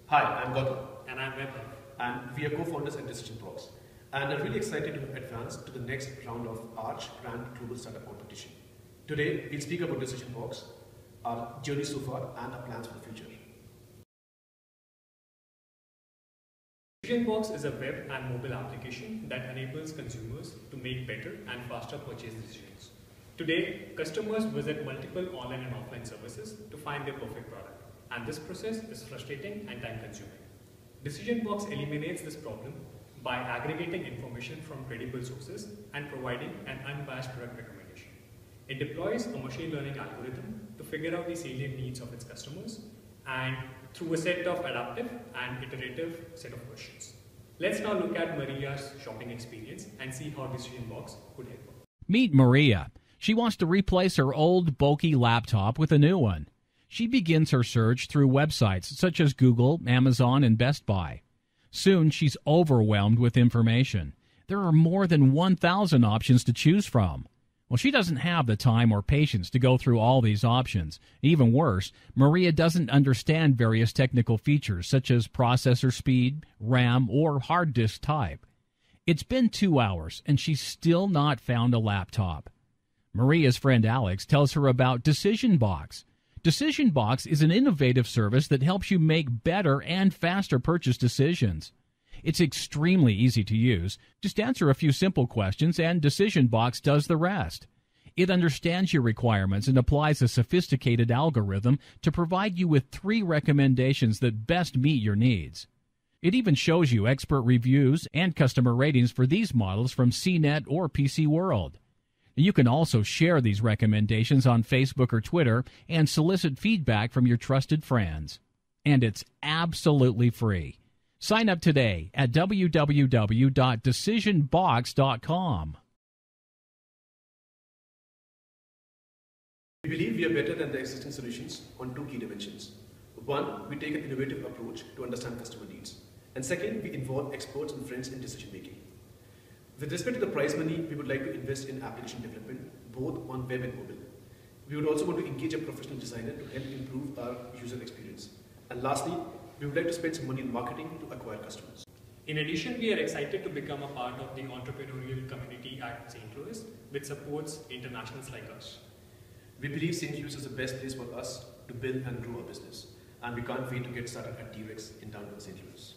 Hi, I'm Gautam, And I'm Vaibhav. and we are co-founders at Decision Box, and are really excited to advance to the next round of Arch Brand Global Startup Competition. Today, we'll speak about Decision Box, our journey so far, and our plans for the future. Decision Box is a web and mobile application that enables consumers to make better and faster purchase decisions. Today, customers visit multiple online and offline services to find their perfect product, and this process is frustrating and time-consuming. Decision Box eliminates this problem by aggregating information from credible sources and providing an unbiased product recommendation. It deploys a machine learning algorithm to figure out the salient needs of its customers and through a set of adaptive and iterative set of questions. Let's now look at Maria's shopping experience and see how Decision Box could help her. Meet Maria. She wants to replace her old, bulky laptop with a new one. She begins her search through websites such as Google, Amazon, and Best Buy. Soon, she's overwhelmed with information. There are more than 1,000 options to choose from. Well, she doesn't have the time or patience to go through all these options. Even worse, Maria doesn't understand various technical features such as processor speed, RAM, or hard disk type. It's been 2 hours, and she's still not found a laptop. Maria's friend Alex tells her about Decision Box. Decision Box is an innovative service that helps you make better and faster purchase decisions. It's extremely easy to use. Just answer a few simple questions and Decision Box does the rest. It understands your requirements and applies a sophisticated algorithm to provide you with 3 recommendations that best meet your needs. It even shows you expert reviews and customer ratings for these models from CNET or PC World. You can also share these recommendations on Facebook or Twitter and solicit feedback from your trusted friends. And it's absolutely free. Sign up today at www.decisionbox.com. We believe we are better than the existing solutions on 2 key dimensions. One, we take an innovative approach to understand customer needs. And second, we involve experts and friends in decision making. With respect to the prize money, we would like to invest in application development, both on web and mobile. We would also want to engage a professional designer to help improve our user experience. And lastly, we would like to spend some money in marketing to acquire customers. In addition, we are excited to become a part of the entrepreneurial community at St. Louis, which supports internationals like us. We believe St. Louis is the best place for us to build and grow our business, and we can't wait to get started at T-Rex in downtown St. Louis.